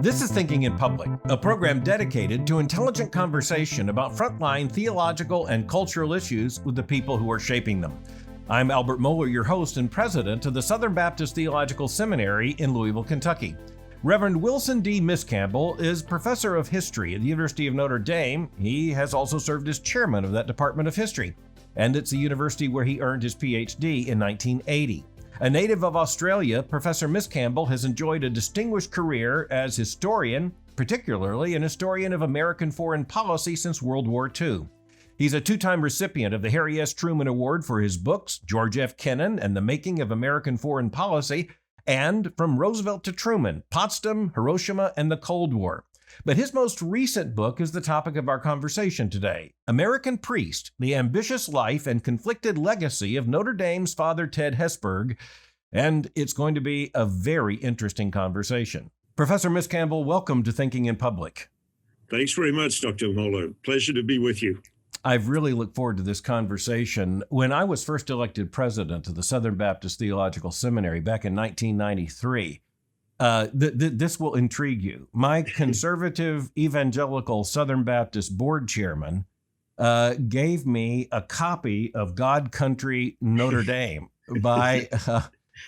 This is Thinking in Public, a program dedicated to intelligent conversation about frontline theological and cultural issues with the people who are shaping them. I'm Albert Mohler, your host and president of the Southern Baptist Theological Seminary in Louisville, Kentucky. Reverend Wilson D. Miscamble is professor of history at the University of Notre Dame. He has also served as chairman of that department of history, and it's the university where he earned his PhD in 1980. A native of Australia, Professor Miscamble has enjoyed a distinguished career as historian, particularly an historian of American foreign policy since World War II. He's a two-time recipient of the Harry S. Truman Award for his books, George F. Kennan and the Making of American Foreign Policy, and From Roosevelt to Truman, Potsdam, Hiroshima, and the Cold War. But his most recent book is the topic of our conversation today, American Priest, The Ambitious Life and Conflicted Legacy of Notre Dame's Father Ted Hesburgh, and it's going to be a very interesting conversation. Professor Miscamble, welcome to Thinking in Public. Thanks very much, Dr. Mohler. Pleasure to be with you. I've really looked forward to this conversation. When I was first elected president of the Southern Baptist Theological Seminary back in 1993, this will intrigue you. My conservative evangelical Southern Baptist board chairman gave me a copy of God Country Notre Dame by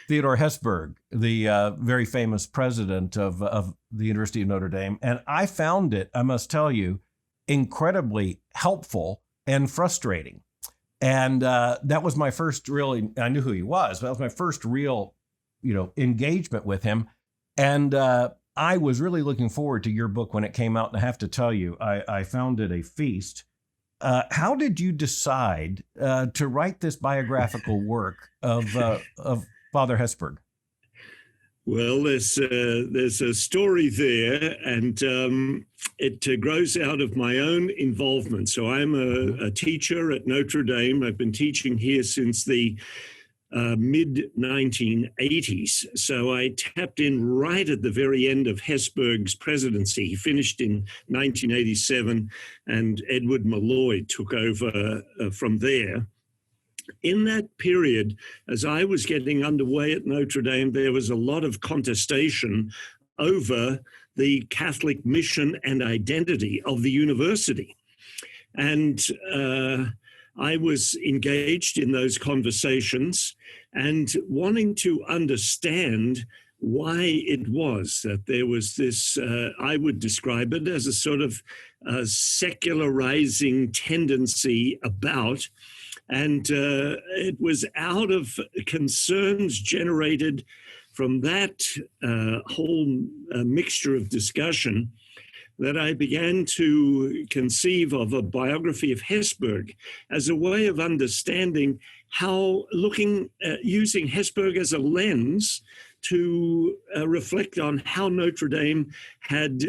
Theodore Hesburgh, the very famous president of the University of Notre Dame. And I found it, I must tell you, incredibly helpful and frustrating. And that was my first really, I knew who he was, but that was my first real, engagement with him. And I was really looking forward to your book when it came out. And I have to tell you, I found it a feast. How did you decide to write this biographical work of Father Hesburgh? Well, there's a story there, and it grows out of my own involvement. So I'm a teacher at Notre Dame. I've been teaching here since the mid-1980s. So I tapped in right at the very end of Hesburgh's presidency. He finished in 1987, and Edward Malloy took over from there. In that period, as I was getting underway at Notre Dame, there was a lot of contestation over the Catholic mission and identity of the university. And I was engaged in those conversations and wanting to understand why it was that there was this, I would describe it as a sort of secularizing tendency about. And it was out of concerns generated from that whole mixture of discussion that I began to conceive of a biography of Hesburgh as a way of understanding how using Hesburgh as a lens to reflect on how Notre Dame had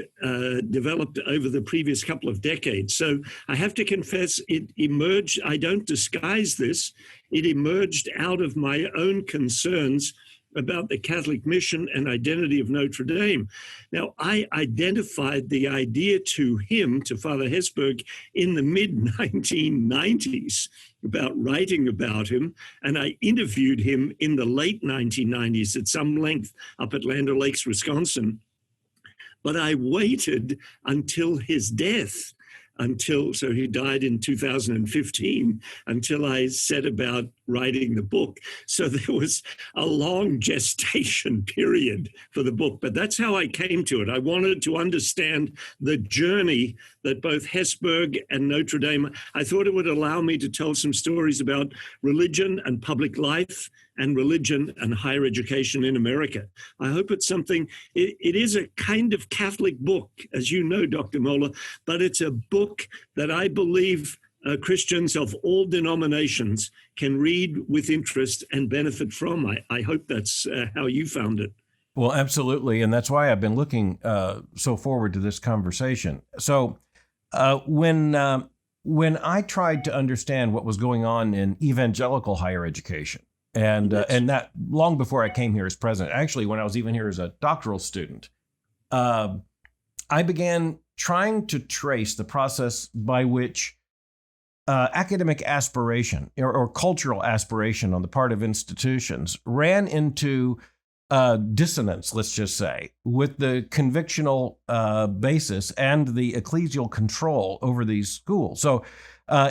developed over the previous couple of decades. So I have to confess, it emerged, I don't disguise this, it emerged out of my own concerns about the Catholic mission and identity of Notre Dame. Now, I identified the idea to him, to Father Hesburgh, in the mid-1990s about writing about him, and I interviewed him in the late 1990s at some length up at Land O'Lakes, Wisconsin. But I waited until his death, so he died in 2015, until I set about writing the book. So there was a long gestation period for the book, but that's how I came to it. I wanted to understand the journey that both Hesburgh and Notre Dame, I thought it would allow me to tell some stories about religion and public life and religion and higher education in America. I hope it's something, it is a kind of Catholic book, as you know, Dr. Mohler, but it's a book that I believe Christians of all denominations can read with interest and benefit from. I hope that's how you found it. Well, absolutely. And that's why I've been looking so forward to this conversation. So when I tried to understand what was going on in evangelical higher education, and that long before I came here as president, actually when I was even here as a doctoral student, I began trying to trace the process by which academic aspiration or cultural aspiration on the part of institutions ran into dissonance, let's just say, with the convictional basis and the ecclesial control over these schools. So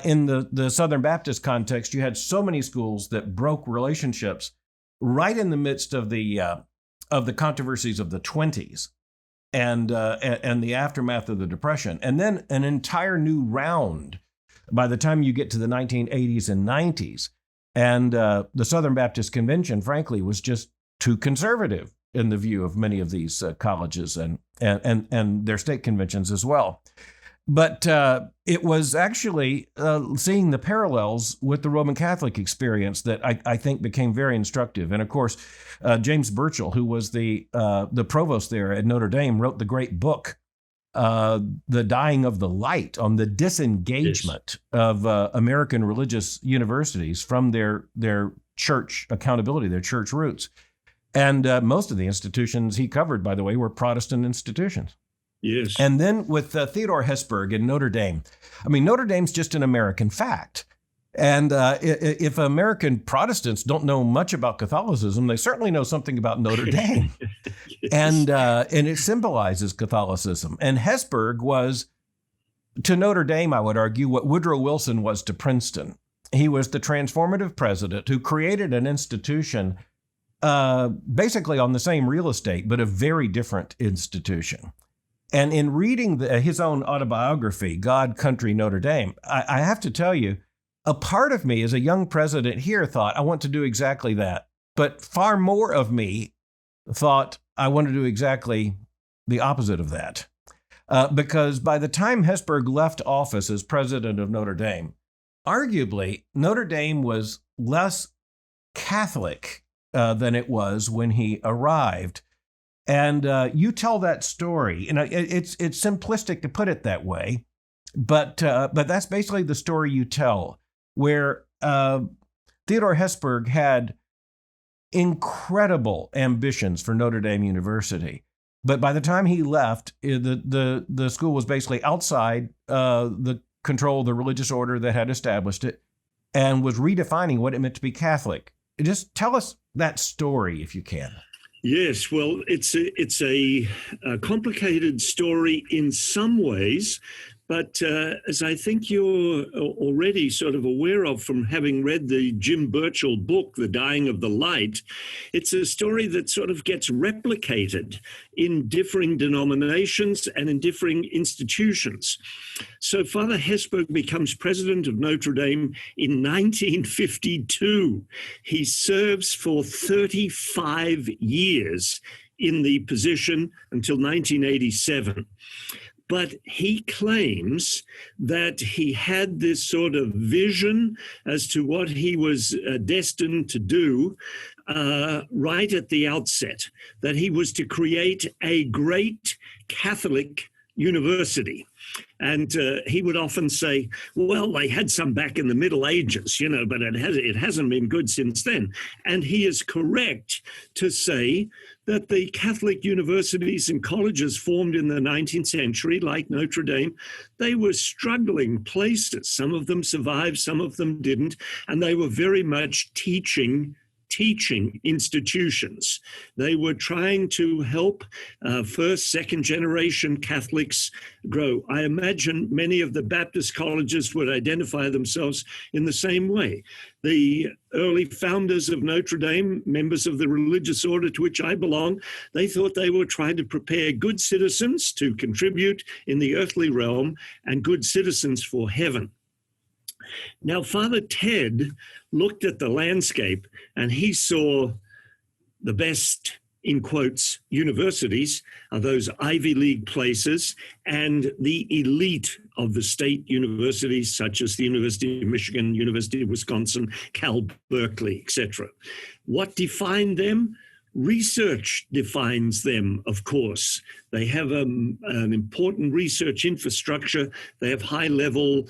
in the Southern Baptist context, you had so many schools that broke relationships right in the midst of the controversies of the 20s and the aftermath of the Depression. And then an entire new round by the time you get to the 1980s and 90s. And the Southern Baptist Convention, frankly, was just too conservative in the view of many of these colleges and their state conventions as well. But it was actually seeing the parallels with the Roman Catholic experience that I think became very instructive. And of course, James Burchell, who was the provost there at Notre Dame, wrote the great book, The Dying of the Light, on the disengagement of American religious universities from their church accountability, their church roots. And most of the institutions he covered, by the way, were Protestant institutions. Yes. And then with Theodore Hesburgh and Notre Dame, I mean, Notre Dame's just an American fact. And if American Protestants don't know much about Catholicism, they certainly know something about Notre Dame. Yes. And it symbolizes Catholicism. And Hesburgh was, to Notre Dame, I would argue, what Woodrow Wilson was to Princeton. He was the transformative president who created an institution basically on the same real estate, but a very different institution. And in reading his own autobiography, God, Country, Notre Dame, I have to tell you, a part of me as a young president here thought, I want to do exactly that. But far more of me thought, I want to do exactly the opposite of that. Because by the time Hesburgh left office as president of Notre Dame, arguably, Notre Dame was less Catholic than it was when he arrived. And you tell that story, and it's simplistic to put it that way, but that's basically the story you tell, where Theodore Hesburgh had incredible ambitions for Notre Dame University, but by the time he left, the school was basically outside the control of the religious order that had established it, and was redefining what it meant to be Catholic. Just tell us that story if you can. Yes, well, it's a complicated story in some ways, but as I think you're already sort of aware of from having read the Jim Burchell book, The Dying of the Light, it's a story that sort of gets replicated in differing denominations and in differing institutions. So Father Hesburgh becomes president of Notre Dame in 1952. He serves for 35 years in the position until 1987. But he claims that he had this sort of vision as to what he was destined to do right at the outset, that he was to create a great Catholic university. And he would often say, well, they had some back in the Middle Ages, but it hasn't been good since then. And he is correct to say that the Catholic universities and colleges formed in the 19th century, like Notre Dame, they were struggling places. Some of them survived, some of them didn't, and they were very much teaching institutions. They were trying to help first, second generation Catholics grow. I imagine many of the Baptist colleges would identify themselves in the same way. The early founders of Notre Dame, members of the religious order to which I belong, they thought they were trying to prepare good citizens to contribute in the earthly realm and good citizens for heaven. Now, Father Ted looked at the landscape and he saw the best, in quotes, universities are those Ivy League places and the elite of the state universities, such as the University of Michigan, University of Wisconsin, Cal Berkeley, etc. What defined them? Research defines them, of course. They have an important research infrastructure. They have high-level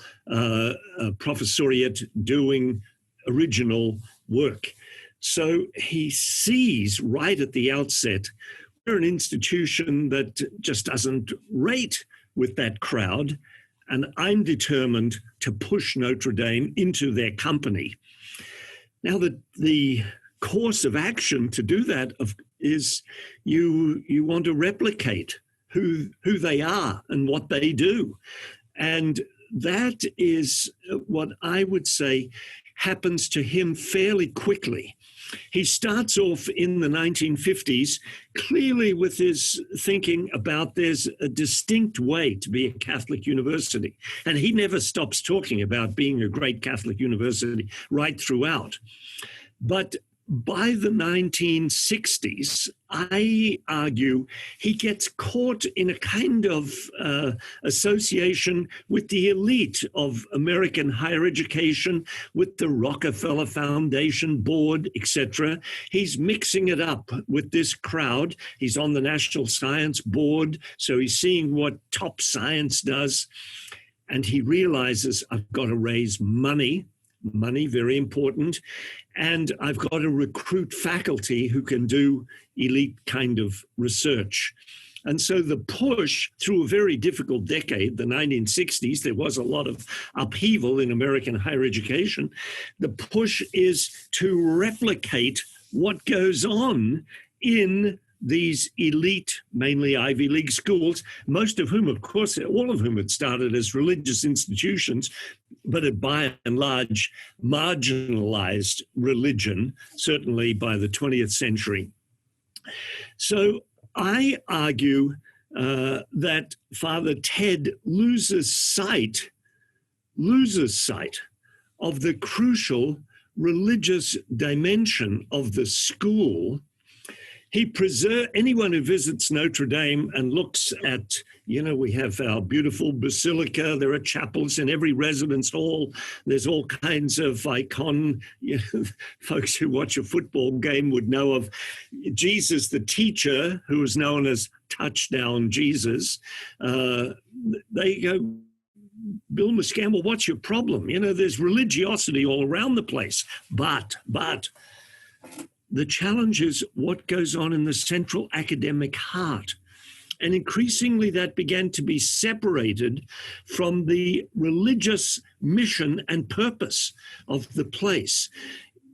professoriate doing original work. So he sees right at the outset, we're an institution that just doesn't rate with that crowd. And I'm determined to push Notre Dame into their company. Now, the course of action to do that is you want to replicate who they are and what they do. And that is what I would say happens to him fairly quickly. He starts off in the 1950s clearly with his thinking about there's a distinct way to be a Catholic university. And he never stops talking about being a great Catholic university right throughout. But by the 1960s, I argue he gets caught in a kind of association with the elite of American higher education, with the Rockefeller Foundation board, etc. He's mixing it up with this crowd. He's on the National Science Board, so he's seeing what top science does. And he realizes, I've got to raise money, very important. And I've got to recruit faculty who can do elite kind of research. And so the push through a very difficult decade, the 1960s, there was a lot of upheaval in American higher education. The push is to replicate what goes on in these elite, mainly Ivy League schools, most of whom, of course, all of whom had started as religious institutions, but had by and large marginalized religion, certainly by the 20th century. So I argue that Father Ted loses sight of the crucial religious dimension of the school. Anyone who visits Notre Dame and looks at, we have our beautiful basilica, there are chapels in every residence hall, there's all kinds of folks who watch a football game would know of Jesus the teacher, who was known as Touchdown Jesus. They go, Bill Miscamble, what's your problem? There's religiosity all around the place, but the challenge is what goes on in the central academic heart. And increasingly that began to be separated from the religious mission and purpose of the place.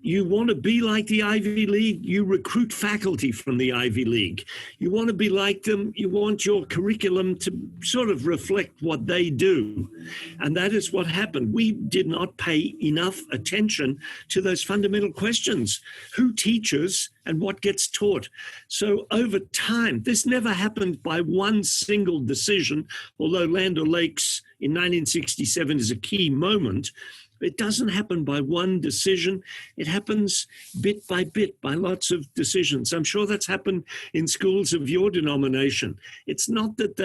You want to be like the Ivy League, you recruit faculty from the Ivy League. You want to be like them, you want your curriculum to sort of reflect what they do. And that is what happened. We did not pay enough attention to those fundamental questions. Who teaches and what gets taught? So over time, this never happened by one single decision, although Land O'Lakes in 1967 is a key moment. It doesn't happen by one decision. It happens bit, by lots of decisions. I'm sure that's happened in schools of your denomination. It's not that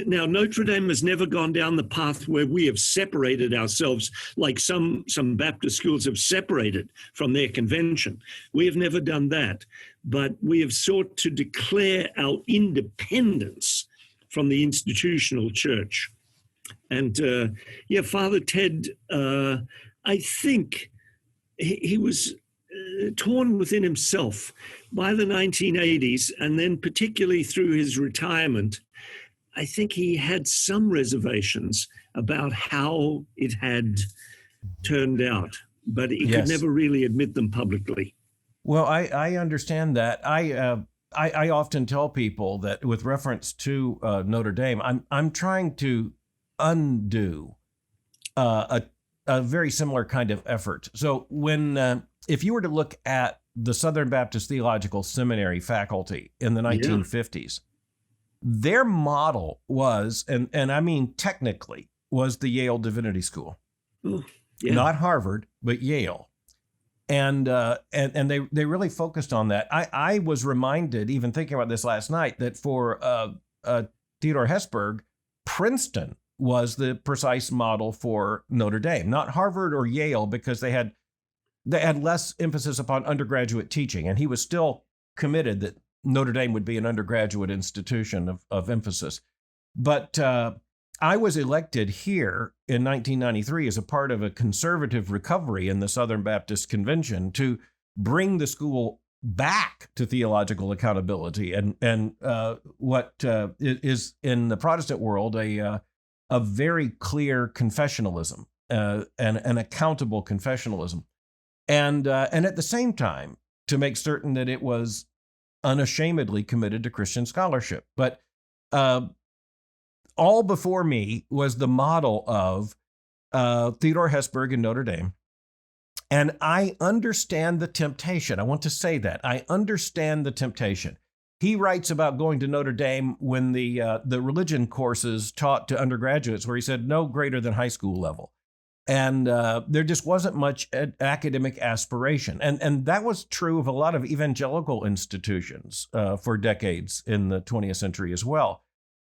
now Notre Dame has never gone down the path where we have separated ourselves like some Baptist schools have separated from their convention. We have never done that, but we have sought to declare our independence from the institutional church. And Father Ted, I think he was torn within himself by the 1980s, and then particularly through his retirement. I think he had some reservations about how it had turned out, but he could never really admit them publicly. Well, I understand that. I often tell people that with reference to Notre Dame, I'm trying to undo a very similar kind of effort. So when if you were to look at the Southern Baptist Theological Seminary faculty in the 1950s, their model was, and I mean technically, was the Yale Divinity School. Not Harvard, but Yale. And they really focused on that. I was reminded, even thinking about this last night, that for Theodore Hesburgh, Princeton was the precise model for Notre Dame, not Harvard or Yale, because they had less emphasis upon undergraduate teaching, and he was still committed that Notre Dame would be an undergraduate institution of emphasis. But I was elected here in 1993 as a part of a conservative recovery in the Southern Baptist Convention to bring the school back to theological accountability and what is in the Protestant world a a very clear confessionalism, and an accountable confessionalism, and at the same time to make certain that it was unashamedly committed to Christian scholarship. But all before me was the model of Theodore Hesburgh in Notre Dame. And I understand the temptation. I want to say that. I understand the temptation. He writes about going to Notre Dame when the religion courses taught to undergraduates, where he said no greater than high school level. And there just wasn't much academic aspiration. And that was true of a lot of evangelical institutions for decades in the 20th century as well.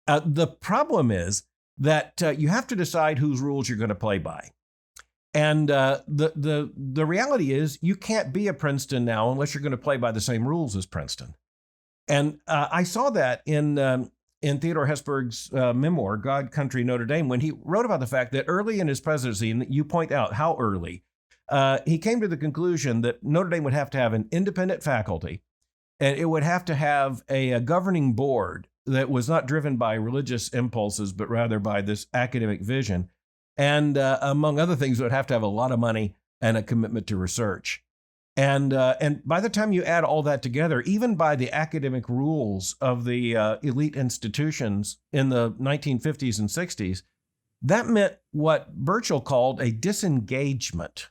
The problem is that you have to decide whose rules you're going to play by. And the reality is you can't be a Princeton now unless you're going to play by the same rules as Princeton. And I saw that in Theodore Hesburgh's memoir, God, Country, Notre Dame, when he wrote about the fact that early in his presidency, and you point out how early, he came to the conclusion that Notre Dame would have to have an independent faculty, and it would have to have a governing board that was not driven by religious impulses, but rather by this academic vision. And among other things, it would have to have a lot of money and a commitment to research. And by the time you add all that together, even by the academic rules of the elite institutions in the 1950s and 60s, that meant what Burchell called a disengagement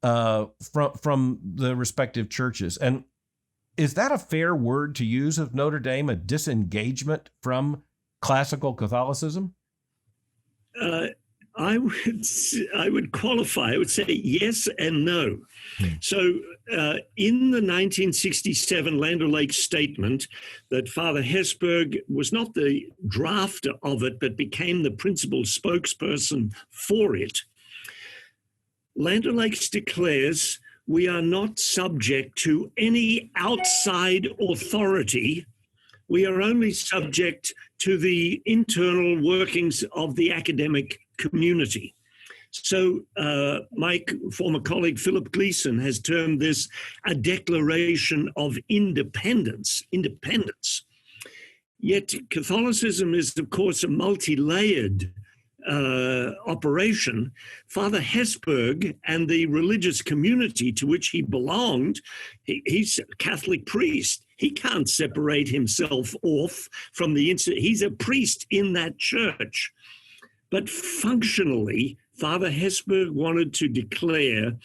from the respective churches. And is that a fair word to use of Notre Dame, a disengagement from classical Catholicism? I would qualify. I would say yes and no. So in the 1967 Land O'Lakes statement that Father Hesburgh was not the drafter of it, but became the principal spokesperson for it, Land O'Lakes declares we are not subject to any outside authority. We are only subject to the internal workings of the academic community. So my former colleague Philip Gleason has termed this a declaration of independence. Yet Catholicism is, of course, a multi-layered operation. Father Hesburgh and the religious community to which he belonged, he's a Catholic priest. He can't separate himself off from the institute. He's a priest in that church. But functionally, Father Hesburgh wanted to declare,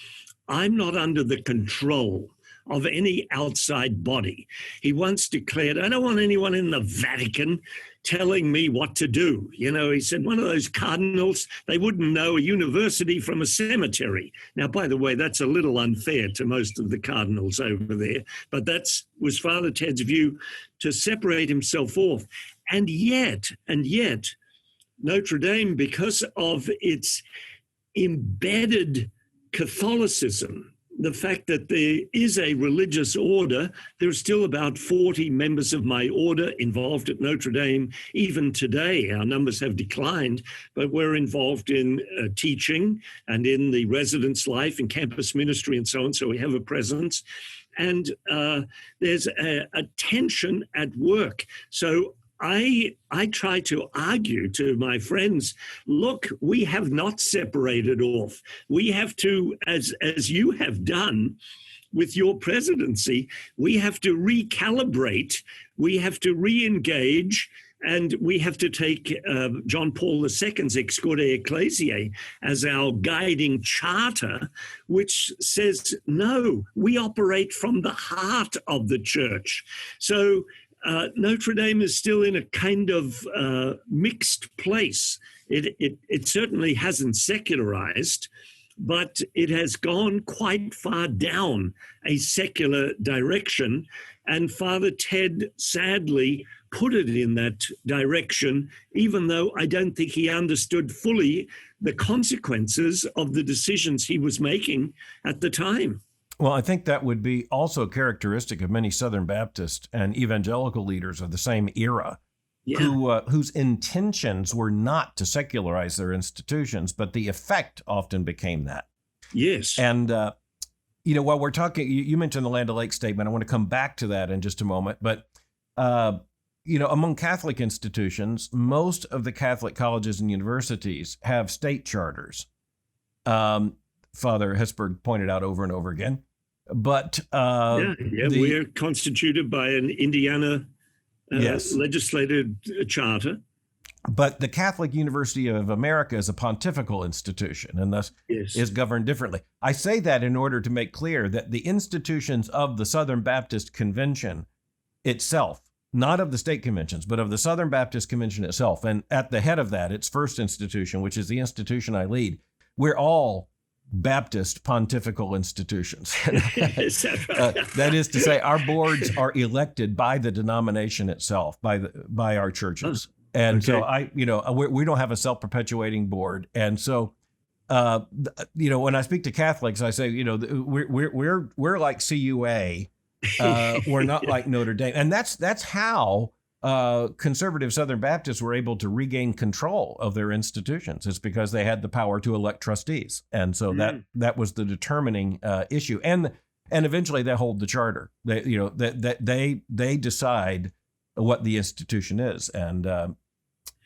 I'm not under the control of any outside body. He once declared, I don't want anyone in the Vatican telling me what to do. You know, he said, one of those cardinals, they wouldn't know a university from a cemetery. Now, by the way, that's a little unfair to most of the cardinals over there, but that was Father Ted's view, to separate himself off. And yet, Notre Dame, because of its embedded Catholicism, the fact that there is a religious order, there are still about 40 members of my order involved at Notre Dame. Even today, our numbers have declined, but we're involved in teaching and in the residence life and campus ministry and so on, so we have a presence. And there's a tension at work. So I try to argue to my friends, look, we have not separated off. We have to, as you have done with your presidency, we have to recalibrate, we have to re-engage, and we have to take John Paul II's Ex Corde Ecclesiae as our guiding charter, which says, no, we operate from the heart of the church. So Notre Dame is still in a kind of mixed place. It certainly hasn't secularized, but it has gone quite far down a secular direction. And Father Ted sadly put it in that direction, even though I don't think he understood fully the consequences of the decisions he was making at the time. Well, I think that would be also characteristic of many Southern Baptist and evangelical leaders of the same era, whose intentions were not to secularize their institutions, but the effect often became that. Yes. And, while we're talking, you mentioned the Land O'Lakes statement. I want to come back to that in just a moment. But among Catholic institutions, most of the Catholic colleges and universities have state charters. Father Hesburgh pointed out over and over again. But we're constituted by an Indiana legislated charter. But the Catholic University of America is a pontifical institution and thus is governed differently. I say that in order to make clear that the institutions of the Southern Baptist Convention itself, not of the state conventions, but of the Southern Baptist Convention itself, and at the head of that, its first institution, which is the institution I lead, we're all Baptist pontifical institutions. That is to say, our boards are elected by the denomination itself, by our churches. And so we don't have a self-perpetuating board. And so, when I speak to Catholics, I say, we're like CUA. We're not like Notre Dame. And that's how conservative Southern Baptists were able to regain control of their institutions. It's because they had the power to elect trustees. And so that was the determining issue. And eventually they hold the charter. They decide what the institution is. And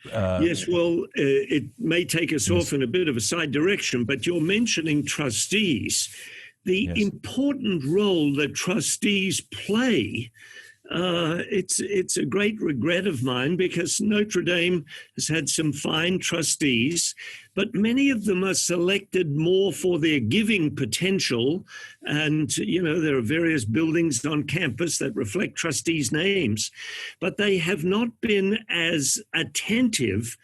it may take us off in a bit of a side direction, but you're mentioning trustees. The important role that trustees play, it's a great regret of mine, because Notre Dame has had some fine trustees, but many of them are selected more for their giving potential. And, there are various buildings on campus that reflect trustees' names, but they have not been as attentive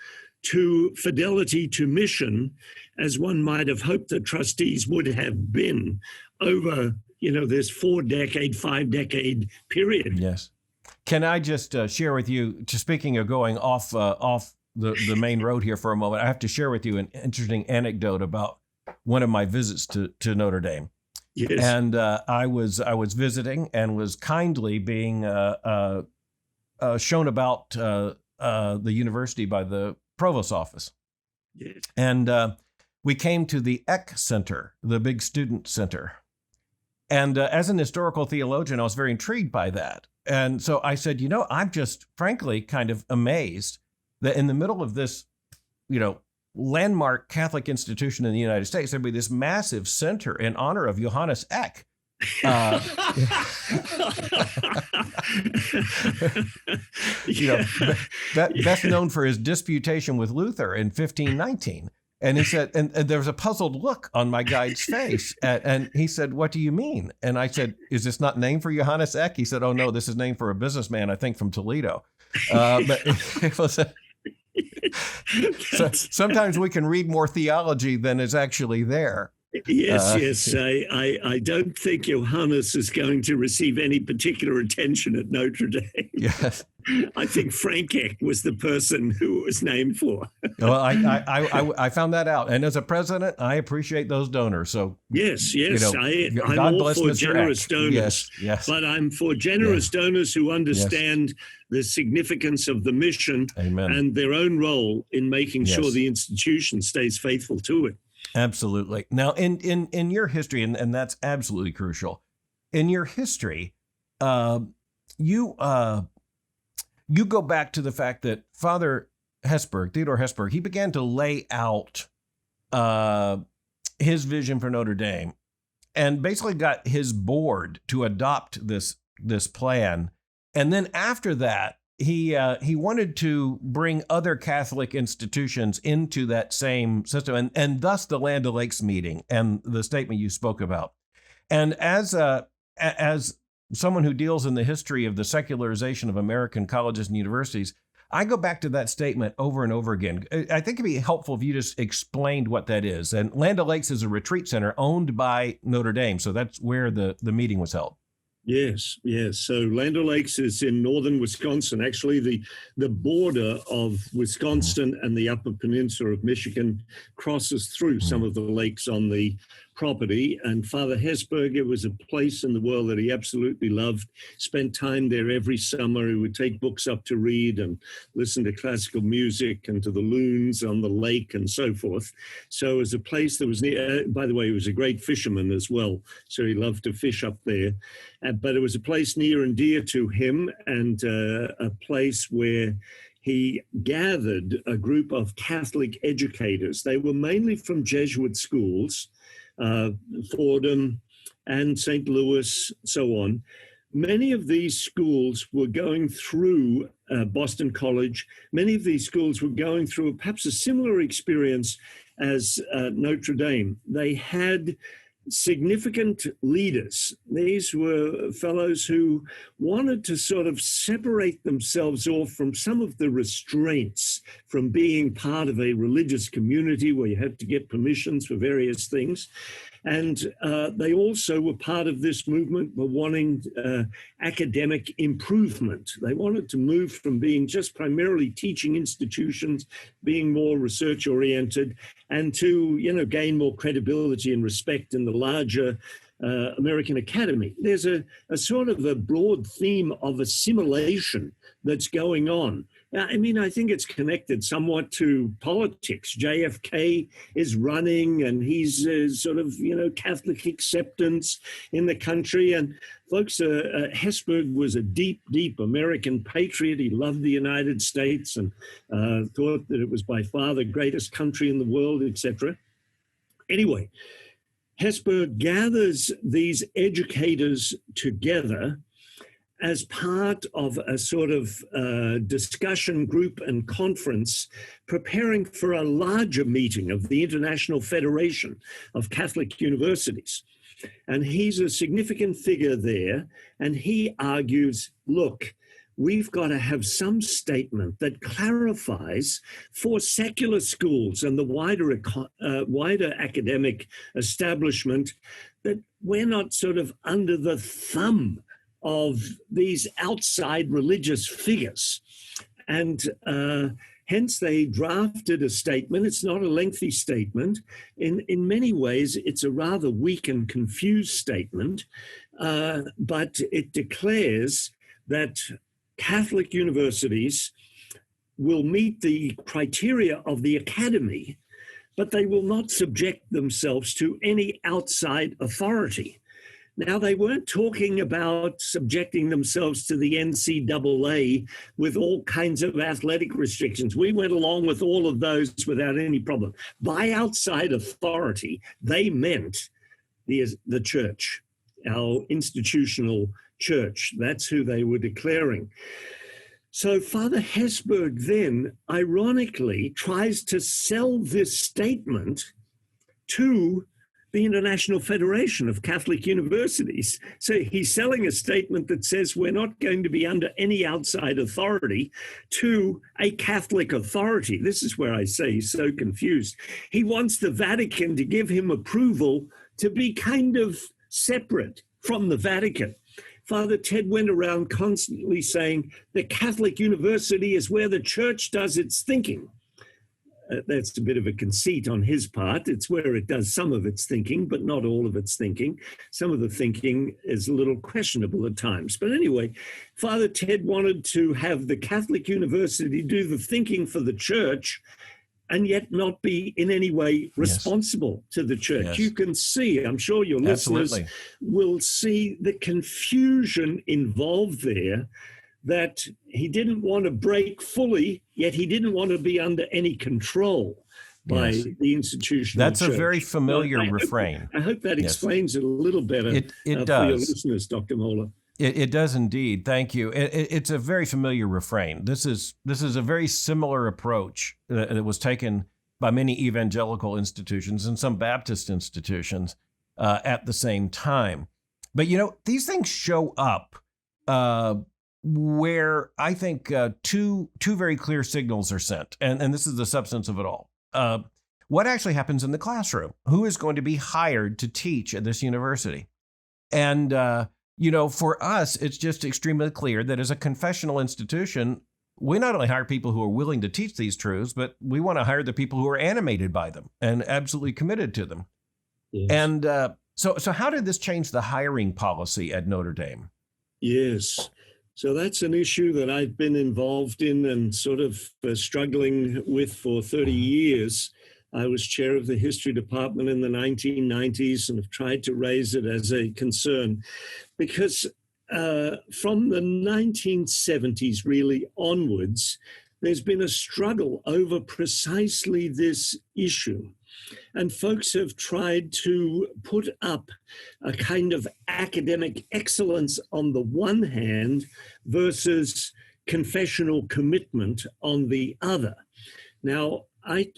to fidelity to mission as one might have hoped the trustees would have been over, this 5-decade period. Yes. Can I just share with you, speaking of going off the main road here for a moment, I have to share with you an interesting anecdote about one of my visits to Notre Dame. Yes. And I was visiting and was kindly being shown about the university by the provost office. Yes. And we came to the Eck Center, the big student center. And as an historical theologian, I was very intrigued by that. And so I said, I'm just frankly kind of amazed that in the middle of this, landmark Catholic institution in the United States, there'd be this massive center in honor of Johannes Eck. Best known for his disputation with Luther in 1519. And he said, and there was a puzzled look on my guide's face. And he said, "What do you mean?" And I said, "Is this not named for Johannes Eck?" He said, "Oh, no, this is named for a businessman, I think, from Toledo." But it was so sometimes we can read more theology than is actually there. Yes. I don't think Johannes is going to receive any particular attention at Notre Dame. Yes. I think Frank Eck was the person who it was named for. Well, I found that out. And as a president, I appreciate those donors. So yes. I'm all for generous donors. Yes. But I'm for generous donors who understand the significance of the mission and their own role in making sure the institution stays faithful to it. Absolutely. Now, in your history, and that's absolutely crucial, in your history, you go back to the fact that Father Hesburgh, Theodore Hesburgh, he began to lay out his vision for Notre Dame and basically got his board to adopt this plan. And then after that, he wanted to bring other Catholic institutions into that same system, and thus the Land O'Lakes meeting and the statement you spoke about. And as someone who deals in the history of the secularization of American colleges and universities, I go back to that statement over and over again. I think it'd be helpful if you just explained what that is. And Land O'Lakes is a retreat center owned by Notre Dame, so that's where the meeting was held. Yes. So Land O'Lakes is in northern Wisconsin, actually the border of Wisconsin and the Upper Peninsula of Michigan crosses through some of the lakes on the property, and Father Hesburgh, it was a place in the world that he absolutely loved, spent time there every summer. He would take books up to read and listen to classical music and to the loons on the lake and so forth. So it was a place that was near, by the way, he was a great fisherman as well, so he loved to fish up there. But it was a place near and dear to him, and a place where he gathered a group of Catholic educators. They were mainly from Jesuit schools, Fordham and St. Louis, so on. Many of these schools were going through Boston College. Many of these schools were going through perhaps a similar experience as Notre Dame. They had significant leaders. These were fellows who wanted to sort of separate themselves off from some of the restraints from being part of a religious community where you had to get permissions for various things. And they also were part of this movement, were wanting academic improvement. They wanted to move from being just primarily teaching institutions, being more research-oriented, and to, gain more credibility and respect in the larger American academy. There's a sort of a broad theme of assimilation that's going on. I mean, I think it's connected somewhat to politics. JFK is running, and he's sort of, Catholic acceptance in the country. And folks, Hesburgh was a deep, deep American patriot. He loved the United States and thought that it was by far the greatest country in the world, etc. Anyway, Hesburgh gathers these educators together as part of a sort of discussion group and conference preparing for a larger meeting of the International Federation of Catholic Universities. And he's a significant figure there, and he argues, look, we've got to have some statement that clarifies for secular schools and the wider academic establishment that we're not sort of under the thumb of these outside religious figures. And hence they drafted a statement. It's not a lengthy statement. In many ways, it's a rather weak and confused statement, but it declares that Catholic universities will meet the criteria of the academy, but they will not subject themselves to any outside authority. Now, they weren't talking about subjecting themselves to the NCAA with all kinds of athletic restrictions. We went along with all of those without any problem. By outside authority, they meant the church, our institutional church. That's who they were declaring. So Father Hesburgh then, ironically, tries to sell this statement to the International Federation of Catholic Universities. So he's selling a statement that says we're not going to be under any outside authority to a Catholic authority. This is where I say he's so confused. He wants the Vatican to give him approval to be kind of separate from the Vatican. Father Ted went around constantly saying the Catholic University is where the church does its thinking. That's a bit of a conceit on his part. It's where it does some of its thinking, but not all of its thinking. Some of the thinking is a little questionable at times. But anyway, Father Ted wanted to have the Catholic University do the thinking for the church and yet not be in any way responsible to the church. Yes. You can see, I'm sure your listeners will see the confusion involved there, that he didn't want to break fully, yet he didn't want to be under any control by the institutional That's church. a very familiar refrain. I hope that explains it a little better it for does. your listeners, Dr. Mohler. It does indeed. Thank you. It's a very familiar refrain. This is a very similar approach that was taken by many evangelical institutions and some Baptist institutions at the same time. But, these things show up where I think two very clear signals are sent. And this is the substance of it all. What actually happens in the classroom? Who is going to be hired to teach at this university? And, for us, it's just extremely clear that as a confessional institution, we not only hire people who are willing to teach these truths, but we want to hire the people who are animated by them and absolutely committed to them. Yes. And so how did this change the hiring policy at Notre Dame? Yes. So that's an issue that I've been involved in and sort of struggling with for 30 years. I was chair of the history department in the 1990s and have tried to raise it as a concern because from the 1970s really onwards, there's been a struggle over precisely this issue. And folks have tried to put up a kind of academic excellence on the one hand versus confessional commitment on the other. Now, I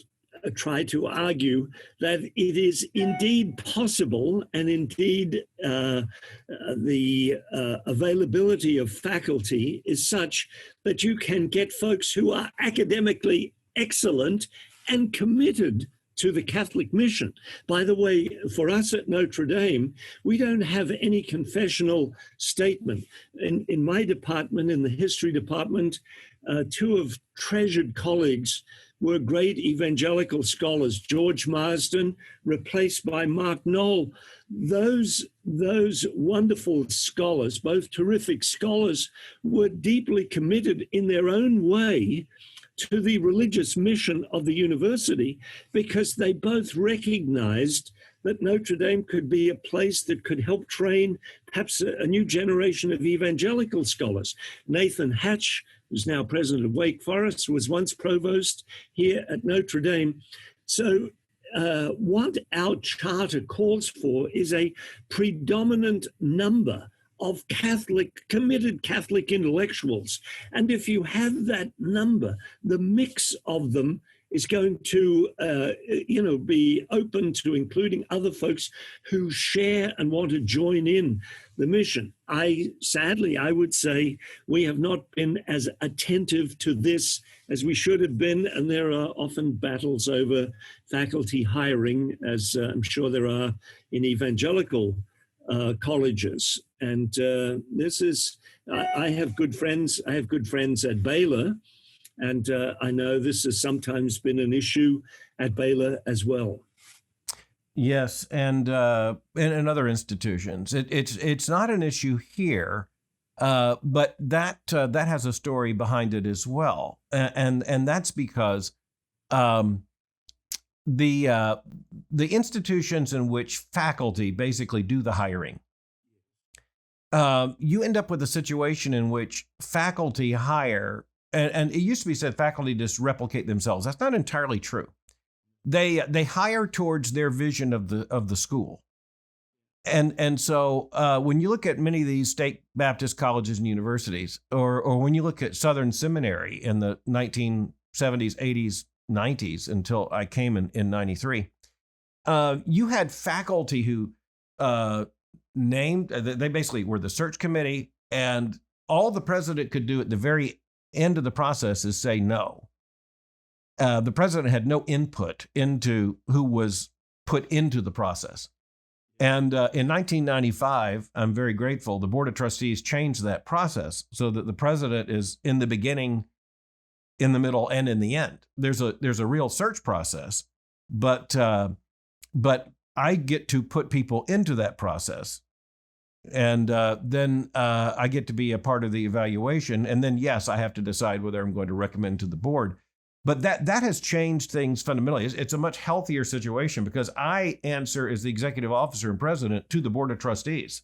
try to argue that it is indeed possible, and indeed the availability of faculty is such that you can get folks who are academically excellent and committed to the Catholic mission. By the way, for us at Notre Dame, we don't have any confessional statement. In my department, in the history department, two of treasured colleagues were great evangelical scholars, George Marsden, replaced by Mark Knoll. Those wonderful scholars, both terrific scholars, were deeply committed in their own way to the religious mission of the university because they both recognized that Notre Dame could be a place that could help train perhaps a new generation of evangelical scholars. Nathan Hatch, who's now president of Wake Forest, was once provost here at Notre Dame. So what our charter calls for is a predominant number of committed Catholic intellectuals. And if you have that number, the mix of them is going to, be open to including other folks who share and want to join in the mission. Sadly, I would say we have not been as attentive to this as we should have been, and there are often battles over faculty hiring, as I'm sure there are in evangelical colleges. And this is, I have good friends. I have good friends at Baylor, and I know this has sometimes been an issue at Baylor as well. Yes, and in other institutions, it's not an issue here, but that has a story behind it as well, and that's because the institutions in which faculty basically do the hiring, you end up with a situation in which faculty hire, and it used to be said faculty just replicate themselves. That's not entirely true. They hire towards their vision of the school, and so when you look at many of these state Baptist colleges and universities, or when you look at Southern Seminary in the 1970s, 80s, 90s until I came in 93, you had faculty who they basically were the search committee, and all the president could do at the very end of the process is say no. The president had no input into who was put into the process. And in 1995, I'm very grateful, the Board of Trustees changed that process so that the president is in the beginning, in the middle, and in the end. There's a real search process, but I get to put people into that process. And then I get to be a part of the evaluation. And then, yes, I have to decide whether I'm going to recommend to the board. But that has changed things fundamentally. It's a much healthier situation because I answer as the executive officer and president to the Board of Trustees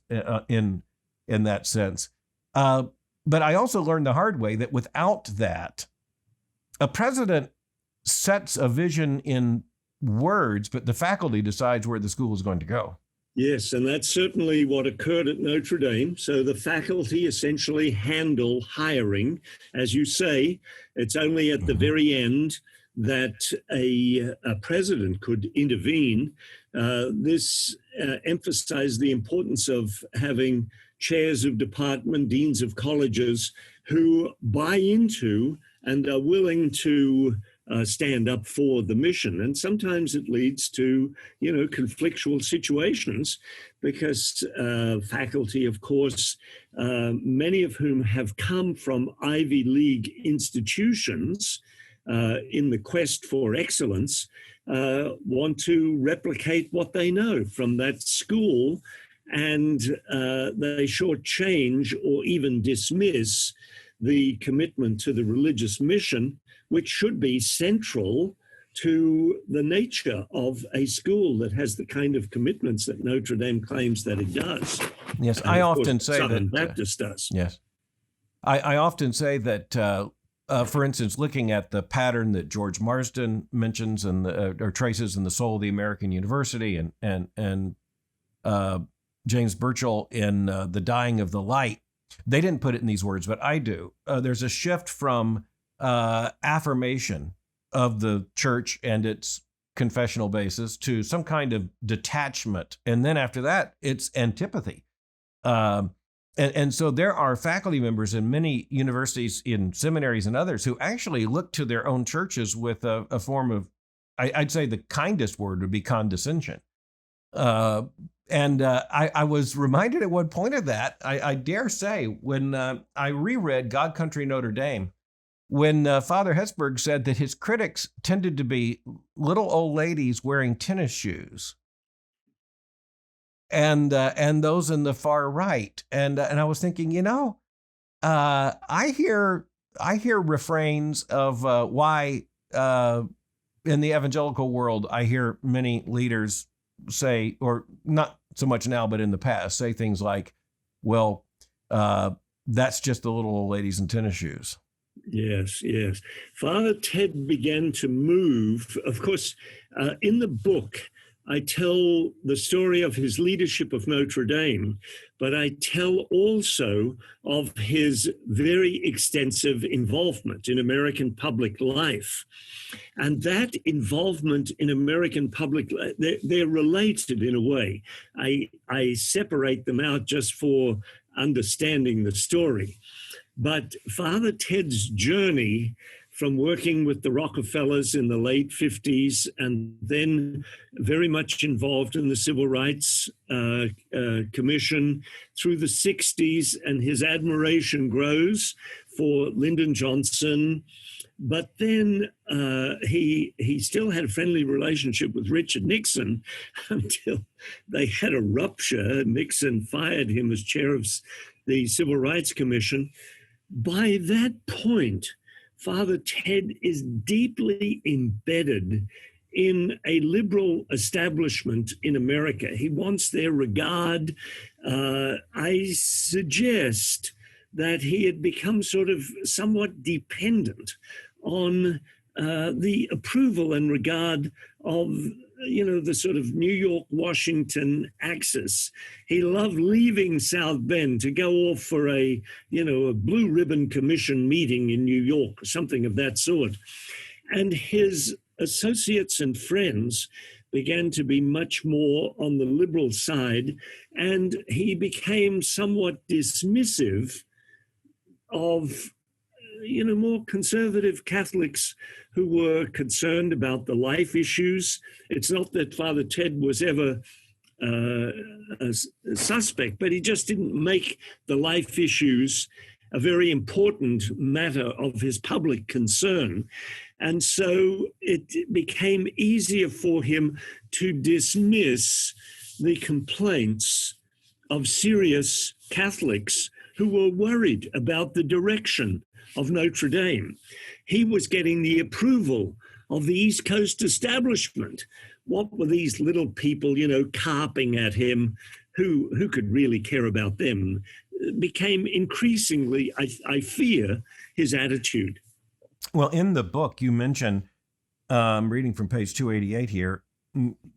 in that sense. But I also learned the hard way that without that, a president sets a vision in words, but the faculty decides where the school is going to go. Yes, and that's certainly what occurred at Notre Dame. So the faculty essentially handle hiring. As you say, it's only at the very end that a president could intervene. This emphasized the importance of having chairs of department, deans of colleges who buy into and are willing to stand up for the mission. And sometimes it leads to, conflictual situations because faculty, of course, many of whom have come from Ivy League institutions in the quest for excellence, want to replicate what they know from that school, and they shortchange or even dismiss the commitment to the religious mission, which should be central to the nature of a school that has the kind of commitments that Notre Dame claims that it does. Yes, And I of course, often say Southern that. Baptist does. Yes. I often say that, for instance, looking at the pattern that George Marsden mentions and or traces in The Soul of the American University, and James Burchell in The Dying of the Light, they didn't put it in these words, but I do. There's a shift from affirmation of the church and its confessional basis to some kind of detachment, and then after that, it's antipathy. And so there are faculty members in many universities, in seminaries and others, who actually look to their own churches with a form of, I'd say the kindest word would be condescension. I was reminded at one point of that, I dare say, when I reread God Country Notre Dame, when Father Hesburgh said that his critics tended to be little old ladies wearing tennis shoes, and those in the far right, and I was thinking, I hear refrains of why in the evangelical world I hear many leaders say, or not so much now, but in the past, say things like, "Well, that's just the little old ladies in tennis shoes." Yes, yes. Father Ted began to move. Of course, in the book, I tell the story of his leadership of Notre Dame, but I tell also of his very extensive involvement in American public life. And that involvement in American public life, they're related in a way. I separate them out just for understanding the story. But Father Ted's journey from working with the Rockefellers in the late 50s and then very much involved in the Civil Rights Commission through the 60s, and his admiration grows for Lyndon Johnson. But then he still had a friendly relationship with Richard Nixon until they had a rupture. Nixon fired him as chair of the Civil Rights Commission. By that point, Father Ted is deeply embedded in a liberal establishment in America. He wants their regard. I suggest that he had become sort of somewhat dependent on the approval and regard of the sort of New York, Washington axis. He loved leaving South Bend to go off for a Blue Ribbon Commission meeting in New York, or something of that sort. And his associates and friends began to be much more on the liberal side, and he became somewhat dismissive of more conservative Catholics who were concerned about the life issues. It's not that Father Ted was ever a suspect, but he just didn't make the life issues a very important matter of his public concern. And so it became easier for him to dismiss the complaints of serious Catholics who were worried about the direction of Notre Dame. He was getting the approval of the East Coast establishment. What were these little people, carping at him? Who could really care about them? It became increasingly, I fear, his attitude. Well, in the book, you mention, reading from page 288 here,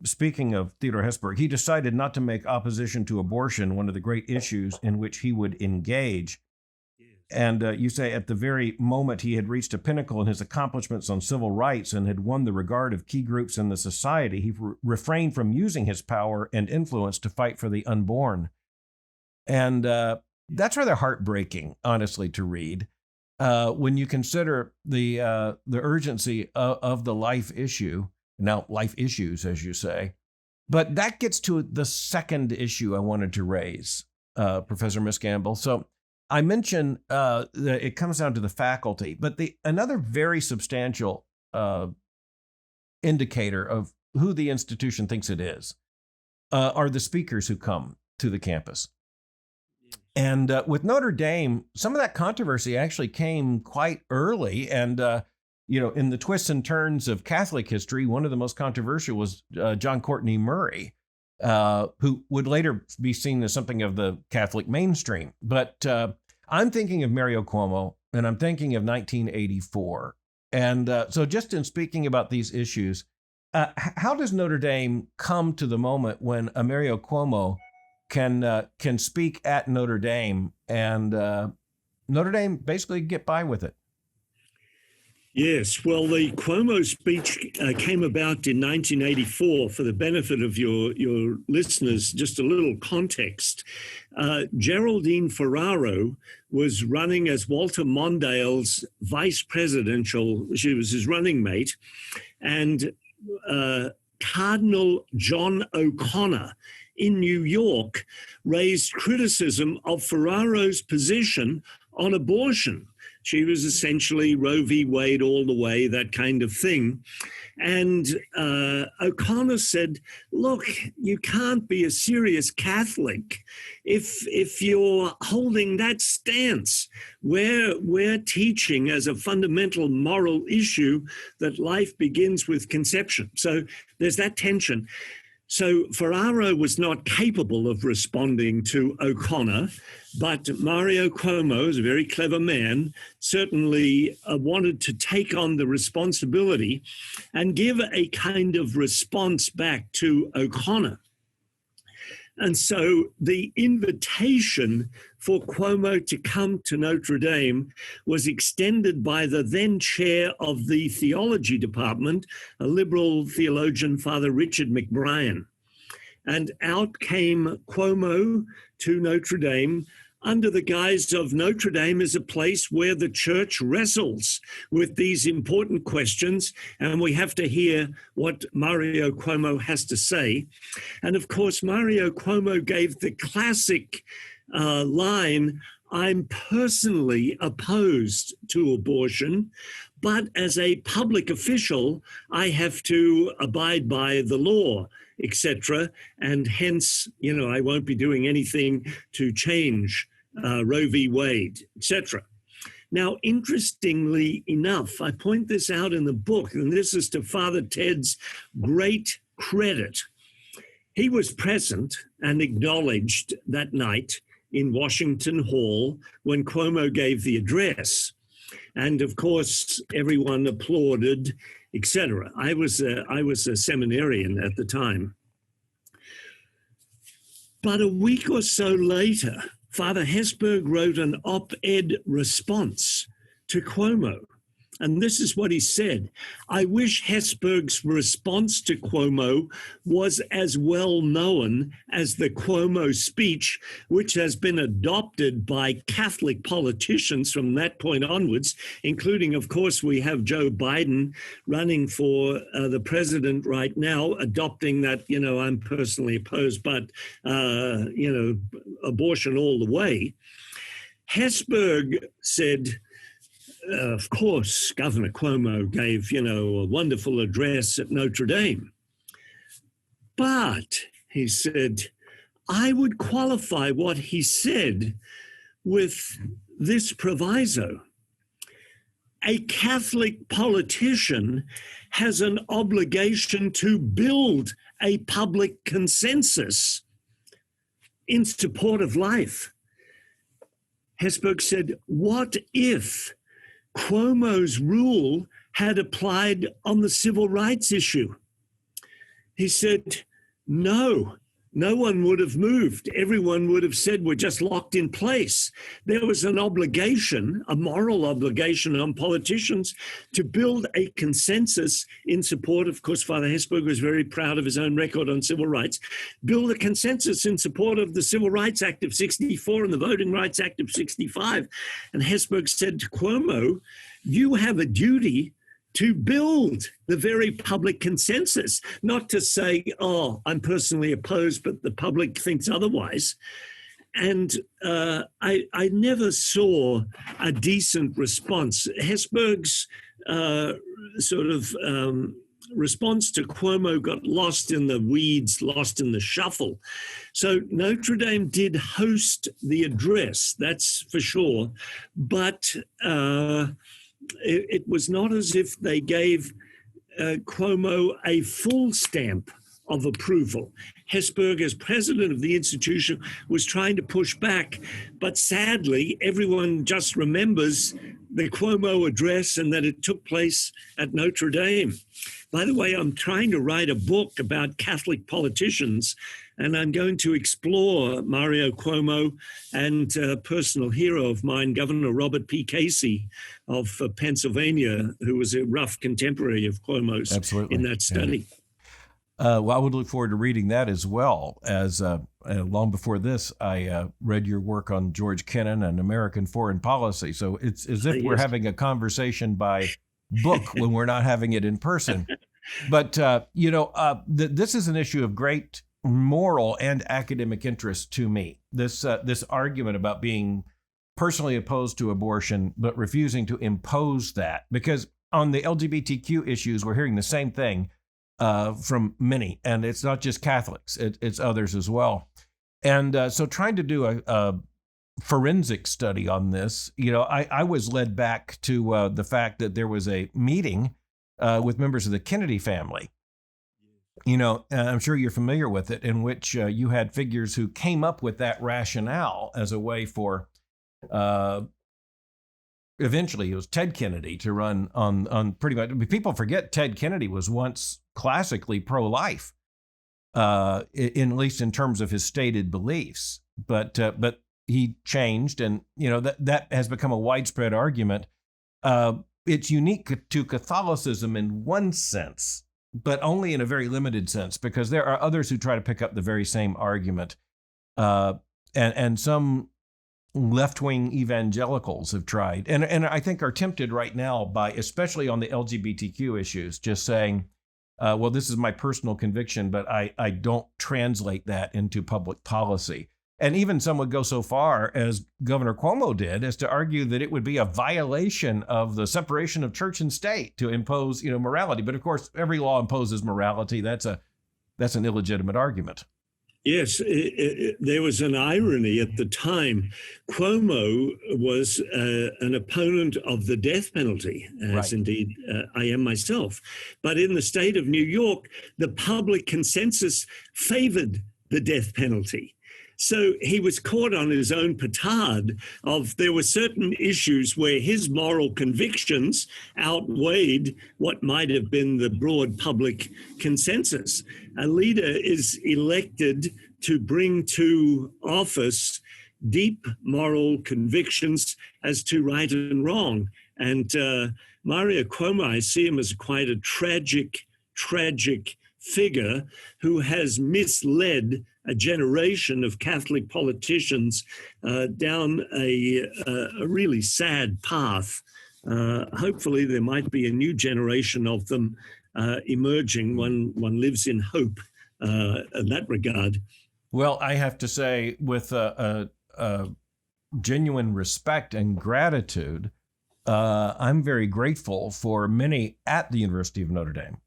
speaking of Theodore Hesburgh, he decided not to make opposition to abortion one of the great issues in which he would engage. And you say at the very moment he had reached a pinnacle in his accomplishments on civil rights and had won the regard of key groups in the society, he refrained from using his power and influence to fight for the unborn. And that's rather heartbreaking, honestly, to read when you consider the urgency of the life issue. Now, life issues, as you say. But that gets to the second issue I wanted to raise, Professor Miscamble. So I mentioned that it comes down to the faculty, but another very substantial indicator of who the institution thinks it is are the speakers who come to the campus. And with Notre Dame, some of that controversy actually came quite early. And, in the twists and turns of Catholic history, one of the most controversial was John Courtney Murray, who would later be seen as something of the Catholic mainstream. But I'm thinking of Mario Cuomo, and I'm thinking of 1984. And so just in speaking about these issues, how does Notre Dame come to the moment when a Mario Cuomo can speak at Notre Dame and Notre Dame basically get by with it? Yes, well, the Cuomo speech came about in 1984. For the benefit of your listeners, just a little context. Geraldine Ferraro was running as Walter Mondale's vice presidential, she was his running mate, and Cardinal John O'Connor in New York raised criticism of Ferraro's position on abortion. She was essentially Roe v. Wade all the way, that kind of thing. And O'Connor said, look, you can't be a serious Catholic if you're holding that stance. We're teaching as a fundamental moral issue that life begins with conception. So there's that tension. So Ferraro was not capable of responding to O'Connor, but Mario Cuomo is a very clever man, certainly wanted to take on the responsibility and give a kind of response back to O'Connor. And so the invitation for Cuomo to come to Notre Dame was extended by the then chair of the theology department, a liberal theologian, Father Richard McBrien. And out came Cuomo to Notre Dame under the guise of Notre Dame is a place where the church wrestles with these important questions, and we have to hear what Mario Cuomo has to say. And of course, Mario Cuomo gave the classic line, I'm personally opposed to abortion, but as a public official, I have to abide by the law, etc. And hence, I won't be doing anything to change Roe v. Wade, etc. Now, interestingly enough, I point this out in the book, and this is to Father Ted's great credit. He was present and acknowledged that night in Washington Hall when Cuomo gave the address. And of course, everyone applauded, etc. I was a seminarian at the time. But a week or so later, Father Hesburgh wrote an op-ed response to Cuomo. And this is what he said. I wish Hesburgh's response to Cuomo was as well known as the Cuomo speech, which has been adopted by Catholic politicians from that point onwards, including, of course, we have Joe Biden running for the president right now, adopting that, I'm personally opposed, but, abortion all the way. Hesburgh said, of course, Governor Cuomo gave, a wonderful address at Notre Dame. But, he said, I would qualify what he said with this proviso. A Catholic politician has an obligation to build a public consensus in support of life. Hesburgh said, what if Cuomo's rule had applied on the civil rights issue? He said, no one would have moved. Everyone would have said, we're just locked in place. There was an obligation, a moral obligation on politicians to build a consensus in support. Of course, Father Hesburgh was very proud of his own record on civil rights. Build a consensus in support of the Civil Rights Act of 64 and the Voting Rights Act of 65. And Hesburgh said to Cuomo, you have a duty to build the very public consensus, not to say, oh, I'm personally opposed, but the public thinks otherwise. And I never saw a decent response. Hesburgh's response to Cuomo got lost in the weeds, lost in the shuffle. So Notre Dame did host the address, that's for sure, but it was not as if they gave Cuomo a full stamp of approval. Hesburgh, as president of the institution, was trying to push back, but sadly, everyone just remembers the Cuomo address and that it took place at Notre Dame. By the way, I'm trying to write a book about Catholic politicians, and I'm going to explore Mario Cuomo and a personal hero of mine, Governor Robert P. Casey of Pennsylvania, who was a rough contemporary of Cuomo's. Absolutely. In that study. Well, I would look forward to reading that as well. As long before this, I read your work on George Kennan and American foreign policy. So it's as if we're having a conversation by book when we're not having it in person. But, this is an issue of great moral and academic interest to me. This argument about being personally opposed to abortion, but refusing to impose that. Because on the LGBTQ issues, we're hearing the same thing from many, and it's not just Catholics, it's others as well. And so trying to do a forensic study on this, I was led back to the fact that there was a meeting with members of the Kennedy family. I'm sure you're familiar with it, in which you had figures who came up with that rationale as a way for eventually it was Ted Kennedy to run on pretty much. People forget Ted Kennedy was once classically pro-life, at least in terms of his stated beliefs. But he changed, and that has become a widespread argument. It's unique to Catholicism in one sense, but only in a very limited sense, because there are others who try to pick up the very same argument, and some left-wing evangelicals have tried, and I think are tempted right now by, especially on the LGBTQ issues, just saying, well, this is my personal conviction, but I don't translate that into public policy. And even some would go so far, as Governor Cuomo did, as to argue that it would be a violation of the separation of church and state to impose, morality. But of course, every law imposes morality. That's an illegitimate argument. Yes, there was an irony at the time. Cuomo was an opponent of the death penalty, as right. Indeed I am myself. But in the state of New York, the public consensus favored the death penalty. So he was caught on his own petard of there were certain issues where his moral convictions outweighed what might have been the broad public consensus. A leader is elected to bring to office deep moral convictions as to right and wrong. And Mario Cuomo, I see him as quite a tragic figure who has misled a generation of Catholic politicians down a really sad path. Hopefully there might be a new generation of them emerging. One lives in hope in that regard. Well, I have to say, with a genuine respect and gratitude, I'm very grateful for many at the University of Notre Dame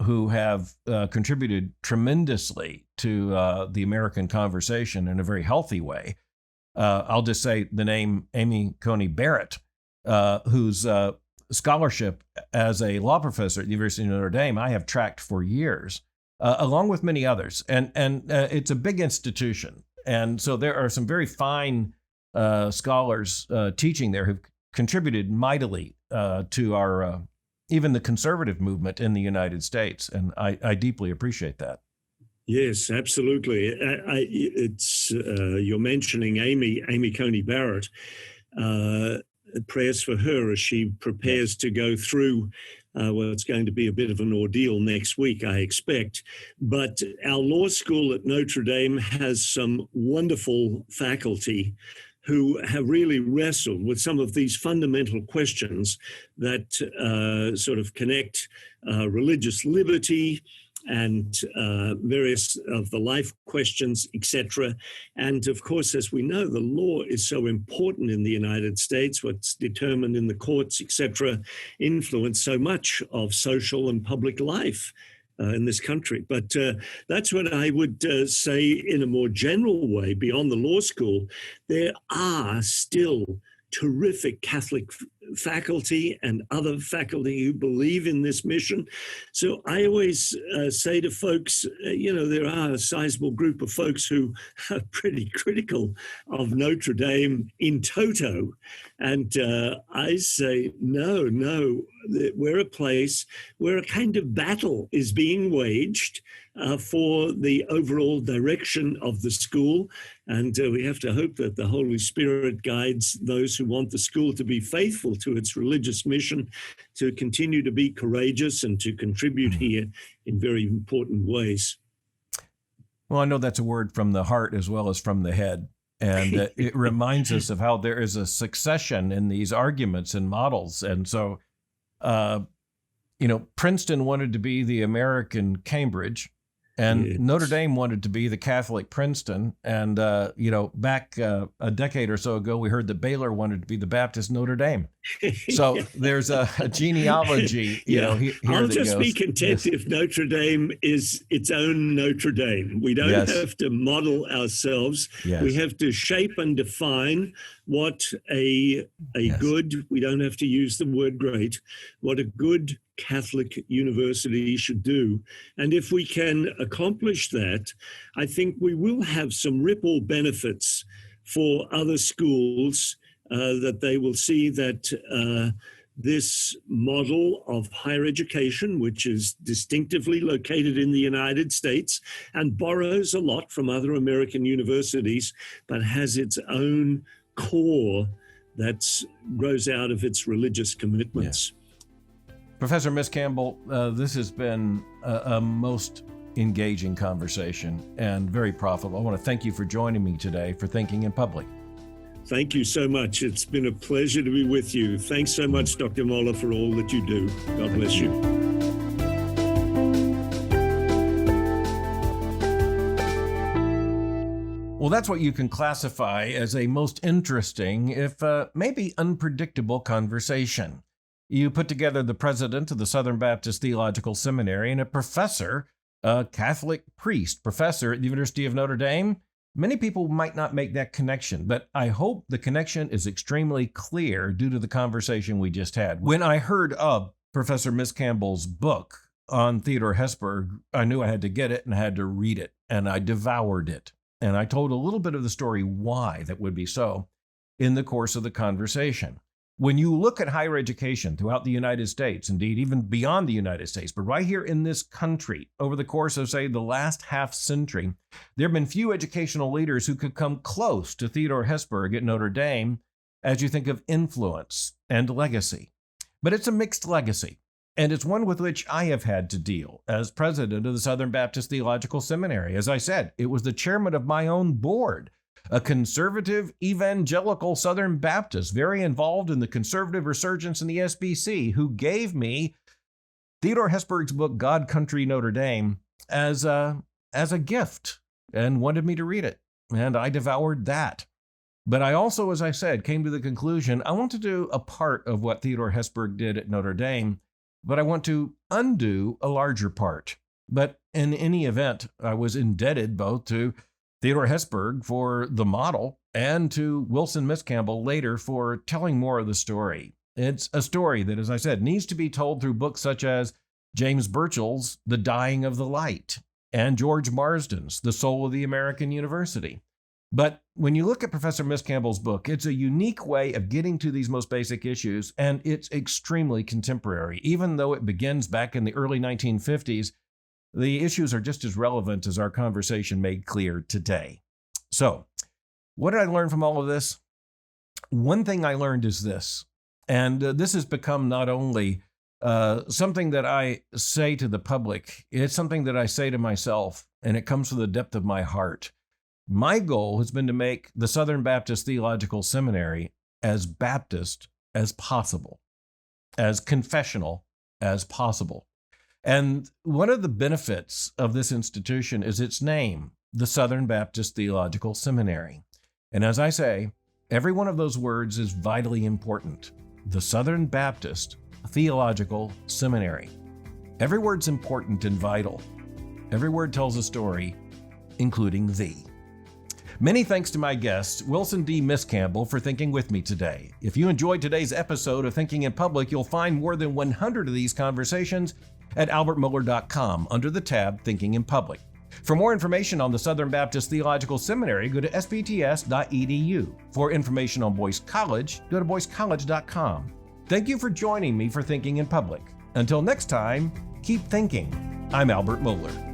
who have contributed tremendously to the American conversation in a very healthy way. I'll just say the name Amy Coney Barrett, whose scholarship as a law professor at the University of Notre Dame I have tracked for years, along with many others. And it's a big institution. And so there are some very fine scholars teaching there who've contributed mightily to our even the conservative movement in the United States. And I deeply appreciate that. Yes, absolutely. It's you're mentioning Amy Coney Barrett. Prayers for her as she prepares to go through it's going to be a bit of an ordeal next week, I expect. But our law school at Notre Dame has some wonderful faculty who have really wrestled with some of these fundamental questions that sort of connect religious liberty and various of the life questions, etc. And of course, as we know, the law is so important in the United States. What's determined in the courts, etc., influence so much of social and public life in this country. But that's what I would say in a more general way. Beyond the law school, there are still terrific Catholic faculty and other faculty who believe in this mission. So I always say to folks, there are a sizable group of folks who are pretty critical of Notre Dame in toto. And I say, no, we're a place where a kind of battle is being waged for the overall direction of the school. And we have to hope that the Holy Spirit guides those who want the school to be faithful to its religious mission, to continue to be courageous and to contribute here in very important ways. Well, I know that's a word from the heart as well as from the head. And it reminds us of how there is a succession in these arguments and models. And so, Princeton wanted to be the American Cambridge, and Yes. Notre Dame wanted to be the Catholic Princeton. And, back a decade or so ago, we heard that Baylor wanted to be the Baptist Notre Dame. So there's a genealogy, here I'll that just goes. be content if Notre Dame is its own Notre Dame. We don't Yes. have to model ourselves. Yes. We have to shape and define what a Yes. good, we don't have to use the word great, what a good Catholic university should do. And if we can accomplish that, I think we will have some ripple benefits for other schools, that they will see that this model of higher education, which is distinctively located in the United States and borrows a lot from other American universities, but has its own core that grows out of its religious commitments. Yeah. Professor Miscamble, this has been a most engaging conversation and very profitable. I want to thank you for joining me today for Thinking in Public. Thank you so much. It's been a pleasure to be with you. Thanks so much, Dr. Mohler, for all that you do. God bless you. Well, that's what you can classify as a most interesting, if maybe unpredictable conversation. You put together the president of the Southern Baptist Theological Seminary and a professor, a Catholic priest, professor at the University of Notre Dame. Many people might not make that connection, but I hope the connection is extremely clear due to the conversation we just had. When I heard of Professor Miscamble's book on Theodore Hesburgh, I knew I had to get it and I had to read it, and I devoured it. And I told a little bit of the story why that would be so in the course of the conversation. When you look at higher education throughout the United States, indeed even beyond the United States, but right here in this country, over the course of, say, the last half century, there have been few educational leaders who could come close to Theodore Hesburgh at Notre Dame as you think of influence and legacy. But it's a mixed legacy, and it's one with which I have had to deal as president of the Southern Baptist Theological Seminary. As I said, it was the chairman of my own board, a conservative evangelical Southern Baptist, very involved in the conservative resurgence in the SBC, who gave me Theodore Hesburgh's book, God, Country, Notre Dame, as a gift and wanted me to read it. And I devoured that. But I also, as I said, came to the conclusion, I want to do a part of what Theodore Hesburgh did at Notre Dame, but I want to undo a larger part. But in any event, I was indebted both to Theodore Hesburgh for the model and to Wilson Miscamble later for telling more of the story. It's a story that, as I said, needs to be told through books such as James Burchell's The Dying of the Light and George Marsden's The Soul of the American University. But when you look at Professor Miscamble's book, it's a unique way of getting to these most basic issues, and it's extremely contemporary. Even though it begins back in the early 1950s, the issues are just as relevant as our conversation made clear today. So, what did I learn from all of this? One thing I learned is this, and this has become not only something that I say to the public, it's something that I say to myself, and it comes from the depth of my heart. My goal has been to make the Southern Baptist Theological Seminary as Baptist as possible, as confessional as possible. And one of the benefits of this institution is its name, the Southern Baptist Theological Seminary. And as I say, every one of those words is vitally important. The Southern Baptist Theological Seminary. Every word's important and vital. Every word tells a story, including thee. Many thanks to my guest, Wilson D. Miscamble, for thinking with me today. If you enjoyed today's episode of Thinking in Public, you'll find more than 100 of these conversations at albertmohler.com under the tab Thinking in Public. For more information on the Southern Baptist Theological Seminary, go to sbts.edu. For information on Boyce College, go to boycecollege.com. Thank you for joining me for Thinking in Public. Until next time, keep thinking. I'm Albert Mohler.